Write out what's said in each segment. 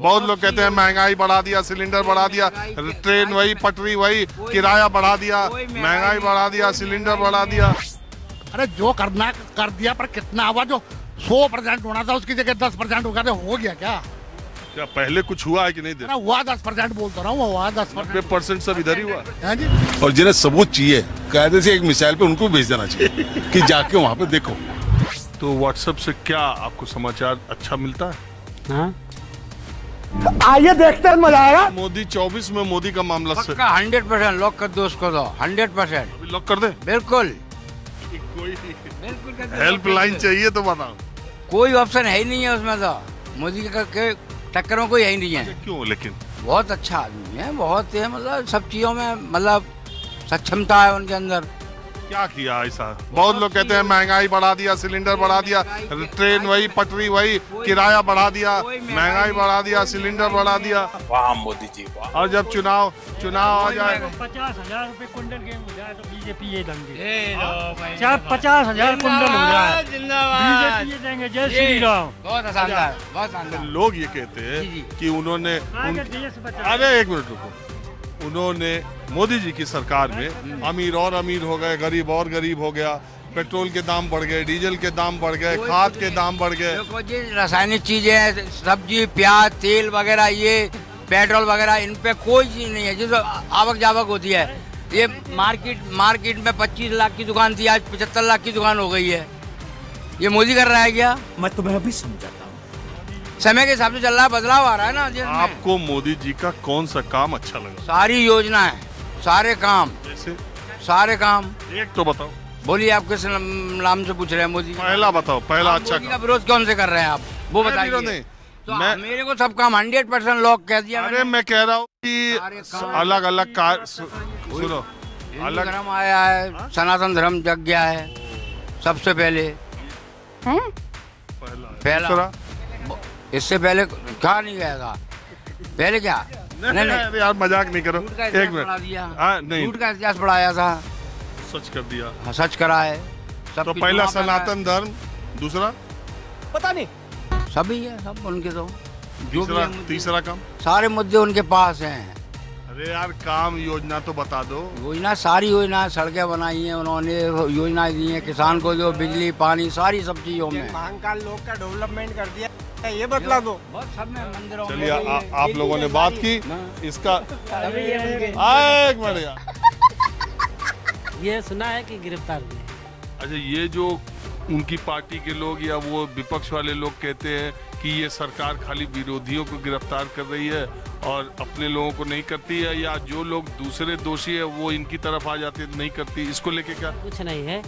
बहुत लोग कहते हैं महंगाई बढ़ा दिया, सिलेंडर बढ़ा दिया, ट्रेन वही, पटरी वही, किराया बढ़ा दिया, महंगाई बढ़ा दिया, सिलेंडर बढ़ा दिया। अरे जो करना कर दिया, पर कितना हुआ? जो 100% होना था उसकी जगह 10% हो गया, तो हो गया क्या? क्या पहले कुछ हुआ है कि नहीं? हुआ 10%, बोलता रहा हूँ, हुआ 10% सब इधर ही हुआ है जी। और जिन्हें सबूत चाहिए, कायदे से एक मिसाइल पे उनको भेज देना चाहिए कि जाके वहाँ पे देखो। तो व्हाट्सएप से क्या आपको समाचार अच्छा मिलता है? हाँ, आइए देखते हैं, मजा आएगा। मोदी 24 में मोदी का मामला से 100% लॉक कर दो उसको, तो 100% अभी लॉक कर दे। बिल्कुल कोई बिल्कुल हेल्पलाइन चाहिए तो बताओ। कोई ऑप्शन है ही नहीं है उसमें, तो मोदी के टक्कर में कोई है ही नहीं है। क्यों? लेकिन बहुत अच्छा आदमी है, बहुत है, मतलब सब चीजों में मतलब सक्षमता है उनके अंदर। क्या किया ऐसा? बहुत लोग कहते हैं महंगाई बढ़ा दिया, सिलेंडर बढ़ा दिया, ट्रेन वही, पटरी वही, किराया बढ़ा दिया, महंगाई बढ़ा दिया, सिलेंडर बढ़ा दिया। वाह मोदी जी वाह। और जब चुनाव आ जाए 50,000 रुपए कुंटल गेहूं हो जाए तो बीजेपी ये देंगे। चाहे 50,000 कुंटल हो जाए बीजेपी ये देंगे। जय श्री राम। बहुत शानदार, बहुत शानदार। लोग ये कहते हैं कि उन्होंने अरे एक मिनट रुको, उन्होंने मोदी जी की सरकार में अमीर और अमीर हो गए, गरीब और गरीब हो गया, पेट्रोल के दाम बढ़ गए, डीजल के दाम बढ़ गए, खाद के दाम बढ़ गए। देखो जी, रासायनिक चीजें, सब्जी, प्याज, तेल वगैरह, ये पेट्रोल वगैरह, इन पे कोई चीज नहीं है जो आवक जावक होती है। ये मार्केट में 25 लाख की दुकान थी, आज 75 लाख की दुकान हो गई है। ये मोदी कर रहा है क्या? मैं तुम्हें अभी समझाता हूँ। समय के हिसाब से चल रहा है, बदलाव आ रहा है ना। आपको मोदी जी का कौन सा काम अच्छा लगा? सारी योजना है, सारे काम, जैसे सारे काम। एक तो बताओ। बोलिए, आप किस नाम से पूछ रहे हैं? मोदी पहला बताओ, पहला अच्छा काम। विरोध कौन से कर रहे हैं आप, वो बताइए। तो मेरे को सब काम 100% लॉक कह दिया। अरे मैं कह रहा हूँ कि अलग अलग सुनो, अलग धर्म आया है, सनातन धर्म जग गया है सबसे पहले। पहला इससे पहले कहा नहीं गया था? पहले क्या? नहीं यार, मजाक नहीं करो। एक मिनट, नहीं, झूठ का इतिहास पढ़ाया था, सच कर दिया। हाँ, सच करा है। तो पहला सनातन धर्म, दूसरा पता नहीं, सभी है, सब उनके। तो जो तीसरा काम, सारे मुद्दे उनके पास हैं। अरे यार, काम योजना तो बता दो। योजना, सारी योजना, सड़कें बनाई हैं उन्होंने, योजनाएं दी हैं किसान को, जो बिजली पानी, सारी सब चीजों में। महाकाल लोग का डेवलपमेंट कर दिया, ये बतला दो। बहुत सब में मंदिरों। चलिए, आप लोगों ने बात की इसका। एक मिनट यार, ये सुना है कि गिरफ्तार हुए। अच्छा, ये जो उनकी पार्टी के लोग या वो विपक्ष वाले लोग कहते हैं कि ये सरकार खाली विरोधियों को गिरफ्तार कर रही है और अपने लोगों को नहीं करती है, या जो लोग दूसरे दोषी है वो इनकी तरफ आ जाते नहीं करती, इसको लेके क्या? कुछ नहीं है,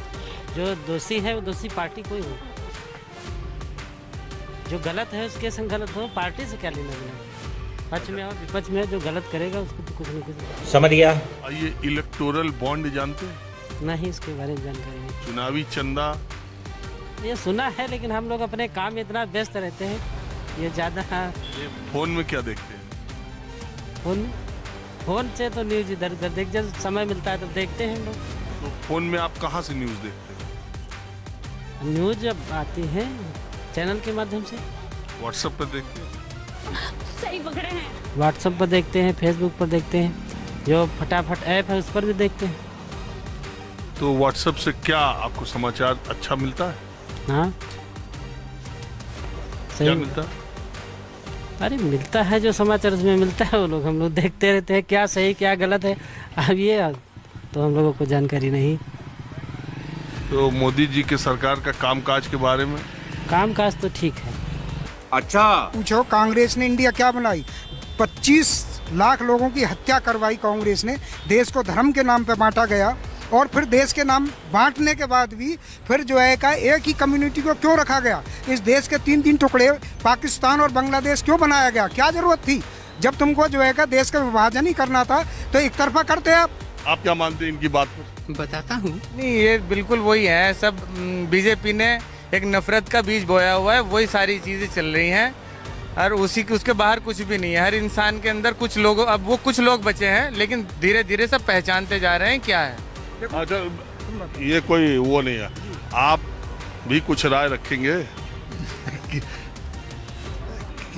जो दोषी है वो दोषी पार्टी कोई हो, जो गलत है उसके संग गलत हो, पार्टी से क्या लेना देना? पक्ष में और विपक्ष में जो गलत करेगा उसको तो कुछ नहीं कुछ। समझ गया। ये इलेक्टोरल बॉन्ड जानते हैं? नहीं, इसके बारे में जानकारी नहीं। चुनावी चंदा ये सुना है, लेकिन हम लोग अपने काम में इतना व्यस्त रहते हैं, ये ज़्यादा। ये फोन में क्या देखते हैं? फोन से तो न्यूज इधर उधर देख, जब समय मिलता है तब देखते हैं हम लोग। तो फोन में आप कहाँ से न्यूज देखते हैं? न्यूज जब आती है चैनल के माध्यम से। व्हाट्सएप पर देखते हैं? सही पकड़े हैं। व्हाट्सएप पर देखते हैं, फेसबुक पर देखते हैं, जो फटाफट ऐप है उस पर भी देखते हैं। तो व्हाट्सएप से क्या आपको समाचार अच्छा मिलता है? हाँ, क्या मिलता है? अरे मिलता है, जो समाचार उसमें मिलता है वो लोग हम लोग देखते रहते हैं, क्या सही क्या गलत है अब ये तो हम लोगों को जानकारी नहीं। तो मोदी जी के सरकार का कामकाज के बारे में? कामकाज तो ठीक है। अच्छा, पूछो, कांग्रेस ने इंडिया क्या बनाई? 25 लाख लोगों की हत्या करवाई कांग्रेस ने, देश को धर्म के नाम पे बांटा गया, और फिर देश के नाम बांटने के बाद भी फिर जो है का एक ही कम्युनिटी को क्यों रखा गया? इस देश के 3-3 टुकड़े पाकिस्तान और बांग्लादेश क्यों बनाया गया? क्या जरूरत थी? जब तुमको जो है का देश का विभाजन ही करना था तो एक तरफा करते आप। आप क्या मानते हैं इनकी बात पर? बताता हूँ। नहीं, ये बिल्कुल वही है, सब बीजेपी ने एक नफरत का बीज बोया हुआ है, वही सारी चीजें चल रही हैं, और उसके बाहर कुछ भी नहीं है। हर इंसान के अंदर कुछ लोग, अब वो कुछ लोग बचे हैं, लेकिन धीरे धीरे सब पहचानते जा रहे हैं क्या है। अच्छा, ये कोई वो नहीं है, आप भी कुछ राय रखेंगे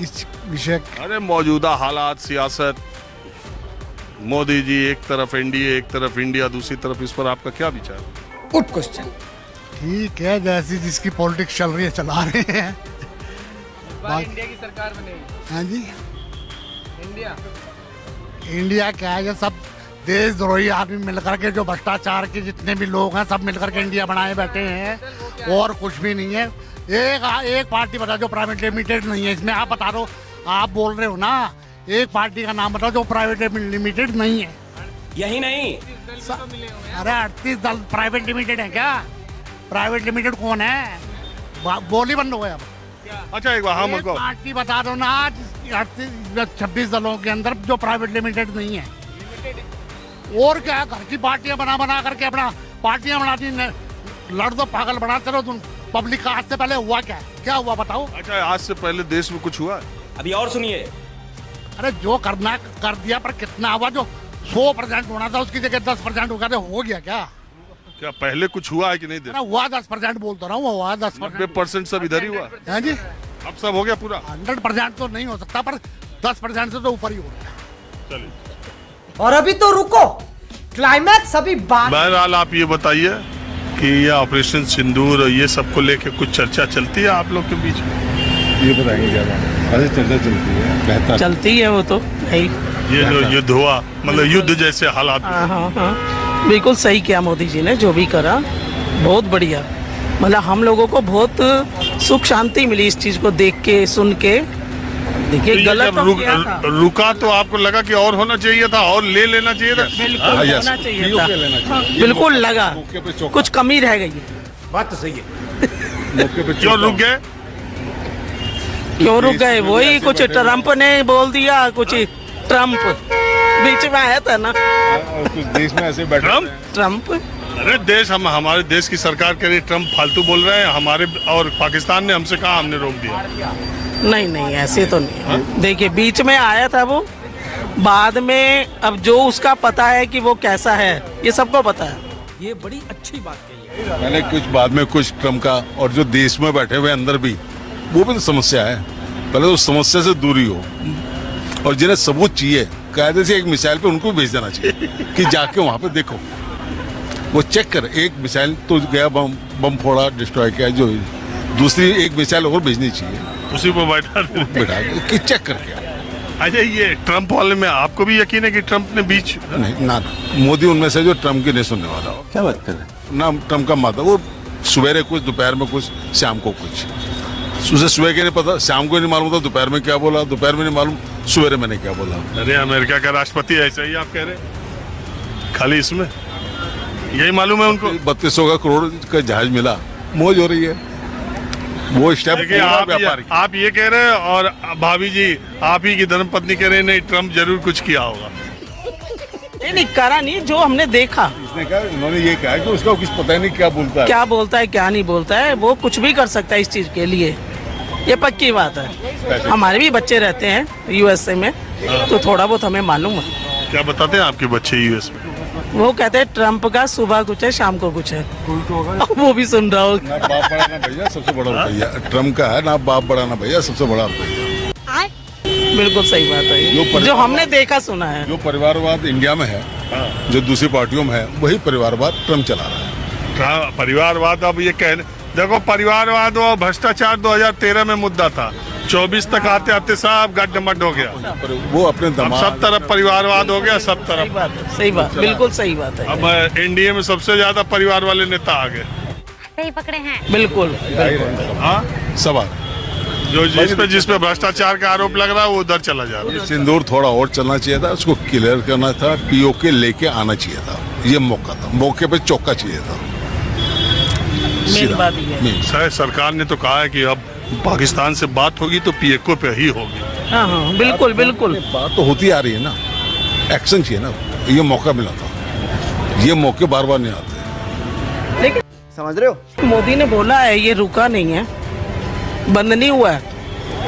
इस विषय। अरे मौजूदा हालात, सियासत, मोदी जी एक तरफ एनडीए, एक तरफ इंडिया, दूसरी तरफ, इस पर आपका क्या विचार? Good question. ठीक है, जैसी जिसकी पॉलिटिक्स चल रही है चला रहे हैं। इंडिया की सरकार बनेगी। हाँ जी, इंडिया क्या है, ये सब देशद्रोही आदमी मिलकर के, जो भ्रष्टाचार के जितने भी लोग हैं सब मिलकर के इंडिया बनाए बैठे हैं, और कुछ भी नहीं है। एक पार्टी बता जो प्राइवेट लिमिटेड नहीं है इसमें। आप बता दो, आप बोल रहे हो ना, एक पार्टी का नाम बताओ जो प्राइवेट लिमिटेड नहीं है। यही नहीं, अरे 38 दल प्राइवेट लिमिटेड है क्या? प्राइवेट लिमिटेड कौन है? बोली बंद हो गया। अच्छा एक बार, हाँ, पार्टी बता दो ना, 26 दलों के अंदर जो प्राइवेट लिमिटेड नहीं है। और क्या, घर की पार्टियां बना करके अपना पार्टियां बनाती, लड़ दो, पागल बनाते रहो तुम पब्लिक का। आज से पहले हुआ क्या हुआ बताओ? अच्छा, आज से पहले देश में कुछ हुआ? अभी और सुनिए। अरे जो करना कर दिया, पर कितना हुआ? जो 100% होना था उसकी जगह 10% हो गया, तो हो गया क्या पहले कुछ हुआ है कि नहीं? हुआ 10% बोलता रहा हूँ, हुआ 10%। 90% सब इधर ही हुआ है जी। अब सब हो गया पूरा? 100% तो नहीं हो सकता, पर 10% से तो ऊपर ही हो गया। चलिए, और अभी तो रुको, क्लाइमैक्स अभी बात। बहरहाल आप ये बताइए कि ये ऑपरेशन सिंदूर और ये सबको लेके कुछ चर्चा चलती है आप लोग के बीच में? ये बताएंगे क्या बात? अरे चर्चा चलती है, चलती है वो तो। ये जो युद्ध हुआ, मतलब युद्ध जैसे हालात। हाँ, बिल्कुल सही किया मोदी जी ने, जो भी करा बहुत बढ़िया। मतलब हम लोगों को बहुत सुख शांति मिली इस चीज को देख के, सुन के। देखिए, गलत रुका तो आपको लगा कि और होना चाहिए था, और ले लेना चाहिए था? बिल्कुल होना चाहिए था, बिल्कुल लगा कुछ कमी रह गई है। बात तो सही है। क्यों रुक गए? क्यों रुक गए? वही कुछ ट्रम्प ने बोल दिया, कुछ ट्रम्प बीच में आया था ना, कुछ देश में ऐसे बैठे ट्रम्प। अरे देश, हमारे देश की सरकार के लिए ट्रम्प फालतू बोल रहे हैं हमारे, और पाकिस्तान ने हमसे कहा, हमने रोक दिया। नहीं, ऐसे तो नहीं है। देखिए, बीच में आया था वो, बाद में अब जो उसका पता है कि वो कैसा है, ये सबको पता है। ये बड़ी अच्छी बात कही है। मैंने कुछ बाद में कुछ ट्रम्प का, और जो देश में बैठे हुए अंदर भी, वो भी तो समस्या है। पहले तो समस्या से दूरी हो, और जिन्हें सबूत चाहिए, कायदे से एक मिसाइल पे उनको भेज देना चाहिए कि जाके वहाँ पे देखो, वो चेक कर। एक मिसाइल तो गया, बम फोड़ा, डिस्ट्रॉय किया, जो दूसरी एक मिसाइल और भेजनी चाहिए, उसी पर बैठा कि चेक करके। अच्छा, ये ट्रम्प वाले में आपको भी यकीन है कि ट्रम्प ने बीच? नहीं ना, मोदी उनमें से जो ट्रम्प की नहीं सुनने वाला हो। क्या बात कर रहे हैं? ना ट्रम्प का माता, वो सवेरे कुछ, दोपहर में कुछ, शाम को कुछ। उसे सुबह के नहीं पता, शाम को नहीं मालूम था दोपहर में क्या बोला, दोपहर में नहीं मालूम सवेरे मैंने क्या बोला। अरे अमेरिका का राष्ट्रपति ऐसा ही आप कह रहे? खाली इसमें यही मालूम है उनको? 3200 करोड़ का जहाज मिला, मौज हो रही है। वो स्टेप आप ये कह रहे हैं, और भाभी जी आप ही की धर्मपत्नी कह रहे हैं नहीं, ट्रम्प जरूर कुछ किया होगा। नहीं करा नहीं, जो हमने देखा। इसने कहा, उन्होंने ये कहा कि उसका कुछ पता नहीं क्या बोलता है, क्या नहीं बोलता है। वो कुछ भी कर सकता है इस चीज के लिए, ये पक्की बात है। हमारे भी बच्चे रहते हैं यूएसए में, तो थोड़ा बहुत हमें मालूम है। क्या बताते हैं आपके बच्चे यूएस में? वो कहते हैं ट्रम्प का सुबह कुछ है, शाम को कुछ है। वो भी सुन रहा हो। ना बाप बड़ा ना भैया, सबसे बड़ा भैया ट्रम्प का है, ना बाप बड़ा ना भैया, सबसे बड़ा भैया। बिल्कुल सही बात है, जो हमने देखा सुना है। जो परिवारवाद इंडिया में है, जो दूसरी पार्टियों में है, वही परिवारवाद ट्रम्प चला रहा है। परिवारवाद, अब ये कहने देखो, परिवारवाद और भ्रष्टाचार 2013 में मुद्दा था, 24 तक आते आते सब गड्ढमड हो गया। वो अपने दमाद, सब तरफ परिवारवाद हो गया, सब तरफ। सही बात, बिल्कुल सही बात है। अब एनडीए में सबसे ज्यादा परिवार वाले नेता आ गए। सही पकड़े हैं। बिल्कुल। हाँ, सवाल जो जिस पे भ्रष्टाचार का आरोप लग रहा है वो उधर चला जा रहा है। सिंदूर थोड़ा और चलना चाहिए था, उसको क्लियर करना था, पीओके लेके आना चाहिए था। ये मौका था, मौके पे चौका चाहिए था। शायद सरकार ने तो कहा है कि अब पाकिस्तान से बात होगी तो पीओके पे ही होगी। हाँ, बिल्कुल बिल्कुल। बात तो होती आ रही है ना, एक्शन चाहिए ना। ये मौका मिला था, ये मौके बार बार नहीं आते। लेकिन समझ रहे हो, मोदी ने बोला है ये रुका नहीं है, बंद नहीं हुआ है,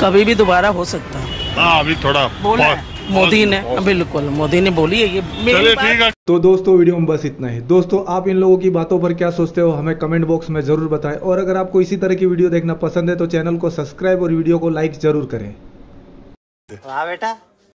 कभी भी दोबारा हो सकता है। हाँ, अभी थोड़ा बोला मोदी ने, बिल्कुल मोदी ने बोली है ये। चलिए ठीक है। तो दोस्तों, वीडियो में बस इतना ही। दोस्तों, आप इन लोगों की बातों पर क्या सोचते हो, हमें कमेंट बॉक्स में जरूर बताएं। और अगर आपको इसी तरह की वीडियो देखना पसंद है तो चैनल को सब्सक्राइब और वीडियो को लाइक जरूर करें। वाह बेटा।